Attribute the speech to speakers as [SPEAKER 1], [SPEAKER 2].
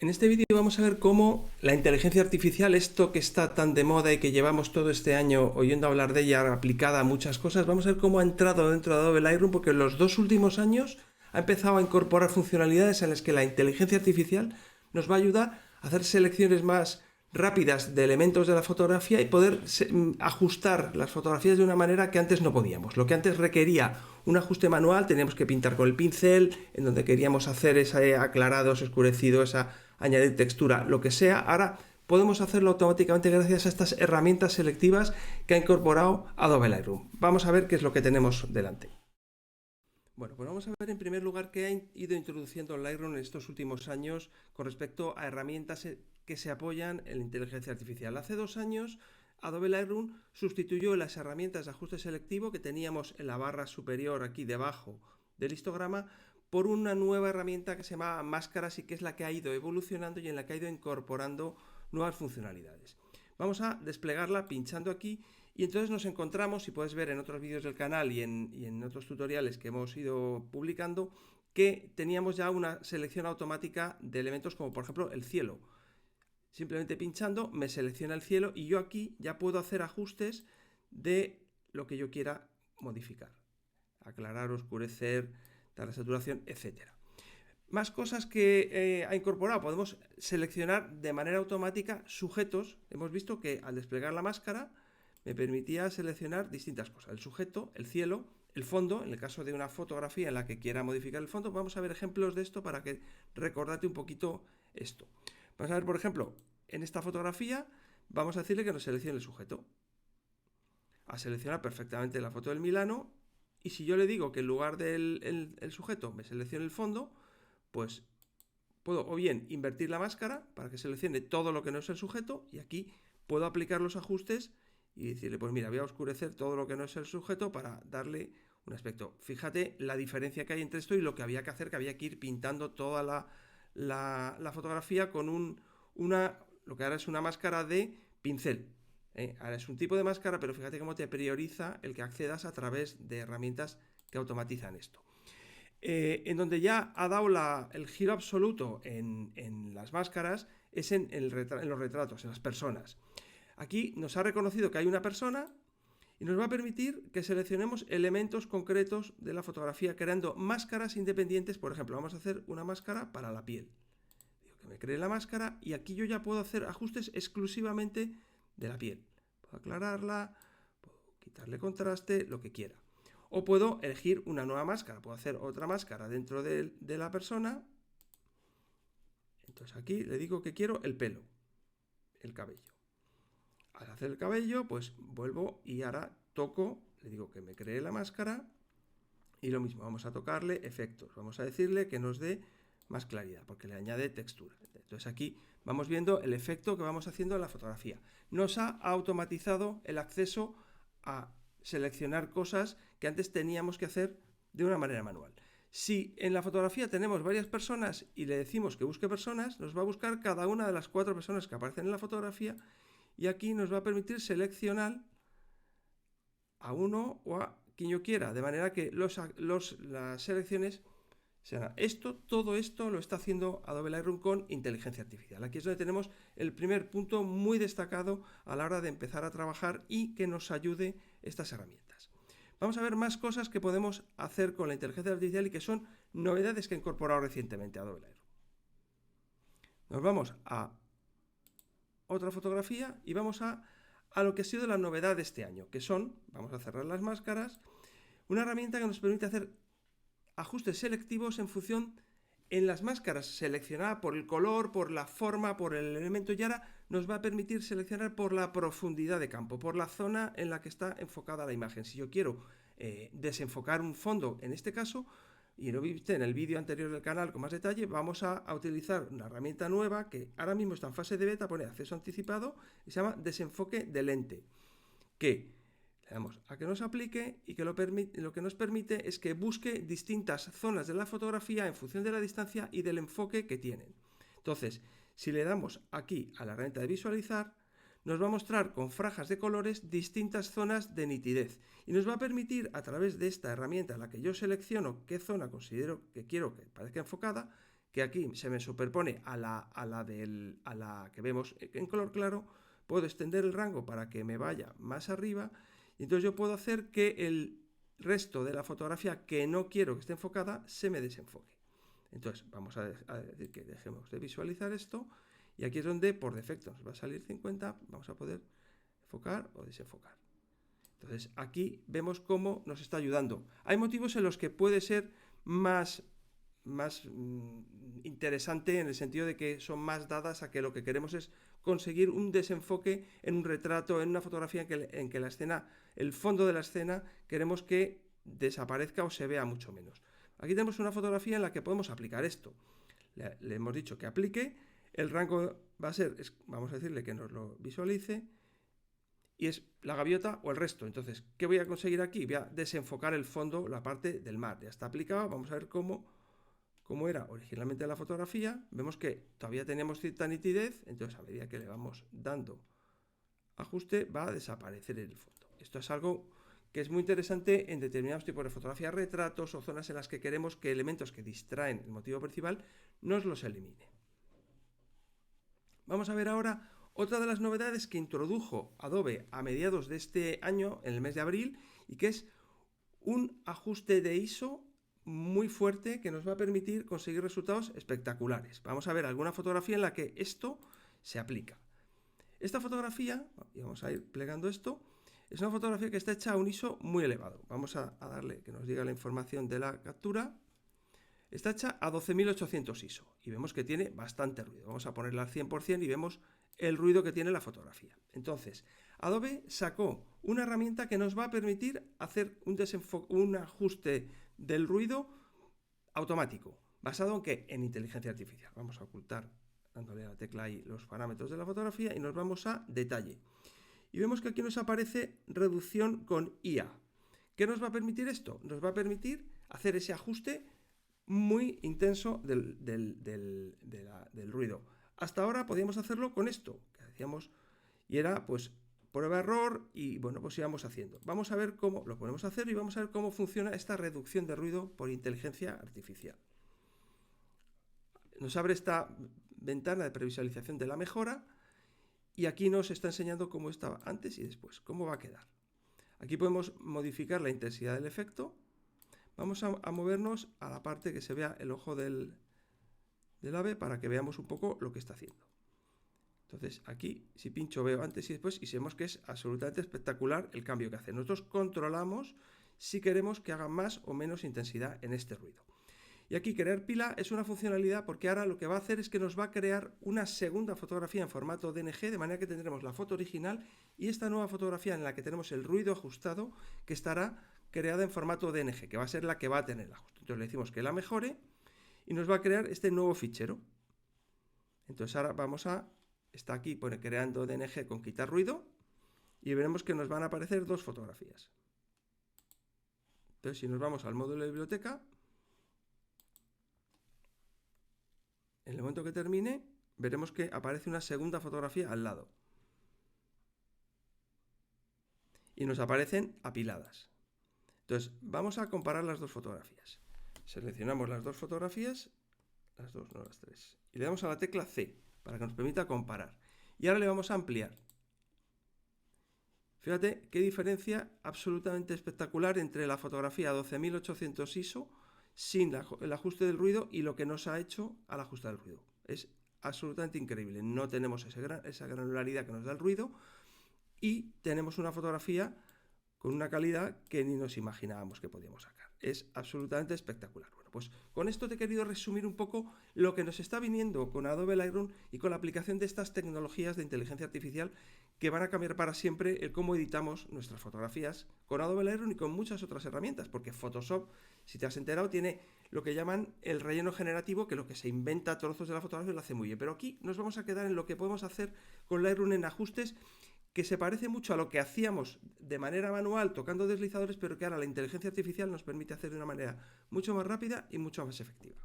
[SPEAKER 1] En este vídeo vamos a ver cómo la inteligencia artificial, esto que está tan de moda y que llevamos todo este año oyendo hablar de ella aplicada a muchas cosas, vamos a ver cómo ha entrado dentro de Adobe Lightroom, porque en los 2 últimos años ha empezado a incorporar funcionalidades en las que la inteligencia artificial nos va a ayudar a hacer selecciones más rápidas de elementos de la fotografía y poder ajustar las fotografías de una manera que antes no podíamos. Lo que antes requería un ajuste manual, teníamos que pintar con el pincel, en donde queríamos hacer ese aclarado, ese oscurecido, esa añadir textura, lo que sea. Ahora podemos hacerlo automáticamente gracias a estas herramientas selectivas que ha incorporado Adobe Lightroom. Vamos a ver qué es lo que tenemos delante. Bueno, pues vamos a ver en primer lugar qué ha ido introduciendo Lightroom en estos últimos años con respecto a herramientas que se apoyan en la inteligencia artificial. Hace 2 años Adobe Lightroom sustituyó las herramientas de ajuste selectivo que teníamos en la barra superior aquí debajo del histograma por una nueva herramienta que se llama Máscaras y que es la que ha ido evolucionando y en la que ha ido incorporando nuevas funcionalidades. Vamos a desplegarla pinchando aquí y entonces nos encontramos, si puedes ver en otros vídeos del canal y en otros tutoriales que hemos ido publicando, que teníamos ya una selección automática de elementos como por ejemplo el cielo. Simplemente pinchando me selecciona el cielo y yo aquí ya puedo hacer ajustes de lo que yo quiera modificar. Aclarar, oscurecer, dar la saturación, etc. Más cosas que ha incorporado. Podemos seleccionar de manera automática sujetos. Hemos visto que al desplegar la máscara me permitía seleccionar distintas cosas. El sujeto, el cielo, el fondo. En el caso de una fotografía en la que quiera modificar el fondo, vamos a ver ejemplos de esto para que recordarte un poquito esto. Vamos a ver, por ejemplo, en esta fotografía vamos a decirle que nos seleccione el sujeto. A seleccionar perfectamente la foto del Milano. Y si yo le digo que en lugar del sujeto me seleccione el fondo, pues puedo o bien invertir la máscara para que seleccione todo lo que no es el sujeto y aquí puedo aplicar los ajustes y decirle, pues mira, voy a oscurecer todo lo que no es el sujeto para darle un aspecto. Fíjate la diferencia que hay entre esto y lo que había que hacer, que había que ir pintando toda la fotografía con lo que ahora es una máscara de pincel. Ahora es un tipo de máscara, pero fíjate cómo te prioriza el que accedas a través de herramientas que automatizan esto. En donde ya ha dado el giro absoluto en las máscaras es en los retratos, en las personas. Aquí nos ha reconocido que hay una persona y nos va a permitir que seleccionemos elementos concretos de la fotografía creando máscaras independientes. Por ejemplo, vamos a hacer una máscara para la piel. Digo que me cree la máscara y aquí yo ya puedo hacer ajustes exclusivamente de la piel. Puedo aclararla, puedo quitarle contraste, lo que quiera. O puedo elegir una nueva máscara, puedo hacer otra máscara dentro de la persona. Entonces aquí le digo que quiero el pelo, el cabello. Al hacer el cabello, pues vuelvo y ahora toco, le digo que me cree la máscara y lo mismo, vamos a tocarle efectos. Vamos a decirle que nos dé más claridad porque le añade textura. Entonces aquí vamos viendo el efecto que vamos haciendo en la fotografía. Nos ha automatizado el acceso a seleccionar cosas que antes teníamos que hacer de una manera manual. Si en la fotografía tenemos varias personas y le decimos que busque personas, nos va a buscar cada una de las 4 personas que aparecen en la fotografía y aquí nos va a permitir seleccionar a uno o a quien yo quiera, de manera que las selecciones sean todo esto lo está haciendo Adobe Lightroom con inteligencia artificial. Aquí es donde tenemos el primer punto muy destacado a la hora de empezar a trabajar y que nos ayude estas herramientas. Vamos a ver más cosas que podemos hacer con la inteligencia artificial y que son novedades que ha incorporado recientemente Adobe Lightroom. Nos vamos a otra fotografía y vamos a lo que ha sido la novedad de este año, que son, vamos a cerrar las máscaras, una herramienta que nos permite hacer ajustes selectivos en función en las máscaras, seleccionada por el color, por la forma, por el elemento, y ahora nos va a permitir seleccionar por la profundidad de campo, por la zona en la que está enfocada la imagen. Si yo quiero desenfocar un fondo, en este caso, y lo viste en el vídeo anterior del canal con más detalle, vamos a utilizar una herramienta nueva que ahora mismo está en fase de beta, pone acceso anticipado y se llama desenfoque de lente, que le damos a que nos aplique y que lo que nos permite es que busque distintas zonas de la fotografía en función de la distancia y del enfoque que tienen. Entonces, si le damos aquí a la herramienta de visualizar, nos va a mostrar con franjas de colores distintas zonas de nitidez y nos va a permitir a través de esta herramienta en la que yo selecciono qué zona considero que quiero que parezca enfocada, que aquí se me superpone a la que vemos en color claro, puedo extender el rango para que me vaya más arriba y entonces yo puedo hacer que el resto de la fotografía que no quiero que esté enfocada se me desenfoque. Entonces vamos a decir que dejemos de visualizar esto y aquí es donde por defecto nos va a salir 50, vamos a poder enfocar o desenfocar. Entonces aquí vemos cómo nos está ayudando. Hay motivos en los que puede ser más interesante en el sentido de que son más dadas a que lo que queremos es conseguir un desenfoque en un retrato, en una fotografía en que la escena, el fondo de la escena, queremos que desaparezca o se vea mucho menos. Aquí tenemos una fotografía en la que podemos aplicar esto. Le hemos dicho que aplique, el rango va a ser, vamos a decirle que nos lo visualice, y es la gaviota o el resto. Entonces, ¿qué voy a conseguir aquí? Voy a desenfocar el fondo, la parte del mar. Ya está aplicado, vamos a ver cómo era originalmente la fotografía. Vemos que todavía teníamos cierta nitidez, entonces a medida que le vamos dando ajuste va a desaparecer el fondo. Esto es algo que es muy interesante en determinados tipos de fotografía, retratos o zonas en las que queremos que elementos que distraen el motivo principal nos los elimine. Vamos a ver ahora otra de las novedades que introdujo Adobe a mediados de este año, en el mes de abril, y que es un ajuste de ISO muy fuerte que nos va a permitir conseguir resultados espectaculares. Vamos a ver alguna fotografía en la que esto se aplica. Esta fotografía, y vamos a ir plegando esto, es una fotografía que está hecha a un ISO muy elevado. Vamos a darle que nos diga la información de la captura. Está hecha a 12.800 ISO y vemos que tiene bastante ruido. Vamos a ponerla al 100% y vemos el ruido que tiene la fotografía. Entonces, Adobe sacó una herramienta que nos va a permitir hacer un ajuste del ruido automático, basado en ¿qué? En inteligencia artificial. Vamos a ocultar, dándole a la tecla ahí, los parámetros de la fotografía y nos vamos a detalle. Y vemos que aquí nos aparece reducción con IA. ¿Qué nos va a permitir esto? Nos va a permitir hacer ese ajuste muy intenso del ruido. Hasta ahora podíamos hacerlo con esto, que hacíamos, y era pues prueba-error, y bueno, pues íbamos haciendo. Vamos a ver cómo lo podemos hacer y vamos a ver cómo funciona esta reducción de ruido por inteligencia artificial. Nos abre esta ventana de previsualización de la mejora, y aquí nos está enseñando cómo estaba antes y después, cómo va a quedar. Aquí podemos modificar la intensidad del efecto. Vamos a movernos a la parte que se vea el ojo del ave para que veamos un poco lo que está haciendo. Entonces aquí, si pincho, veo antes y después y vemos que es absolutamente espectacular el cambio que hace. Nosotros controlamos si queremos que haga más o menos intensidad en este ruido. Y aquí crear pila es una funcionalidad porque ahora lo que va a hacer es que nos va a crear una segunda fotografía en formato DNG, de manera que tendremos la foto original y esta nueva fotografía en la que tenemos el ruido ajustado, que estará creada en formato DNG, que va a ser la que va a tener el ajuste. Entonces le decimos que la mejore y nos va a crear este nuevo fichero. Entonces ahora vamos a, está aquí, pone creando DNG con quitar ruido y veremos que nos van a aparecer dos fotografías. Entonces si nos vamos al módulo de biblioteca, en el momento que termine, veremos que aparece una segunda fotografía al lado. Y nos aparecen apiladas. Entonces, vamos a comparar las dos fotografías. Seleccionamos las dos fotografías, las dos, no las tres, y le damos a la tecla C para que nos permita comparar. Y ahora le vamos a ampliar. Fíjate qué diferencia absolutamente espectacular entre la fotografía a 12.800 ISO sin el ajuste del ruido y lo que nos ha hecho al ajuste del ruido. Es absolutamente increíble. No tenemos esa granularidad que nos da el ruido y tenemos una fotografía con una calidad que ni nos imaginábamos que podíamos sacar. Es absolutamente espectacular. Bueno, pues con esto te he querido resumir un poco lo que nos está viniendo con Adobe Lightroom y con la aplicación de estas tecnologías de inteligencia artificial que van a cambiar para siempre el cómo editamos nuestras fotografías con Adobe Lightroom y con muchas otras herramientas, porque Photoshop, si te has enterado, tiene lo que llaman el relleno generativo, que lo que se inventa trozos de la fotografía lo hace muy bien. Pero aquí nos vamos a quedar en lo que podemos hacer con Lightroom en ajustes, que se parece mucho a lo que hacíamos de manera manual tocando deslizadores, pero que ahora la inteligencia artificial nos permite hacer de una manera mucho más rápida y mucho más efectiva.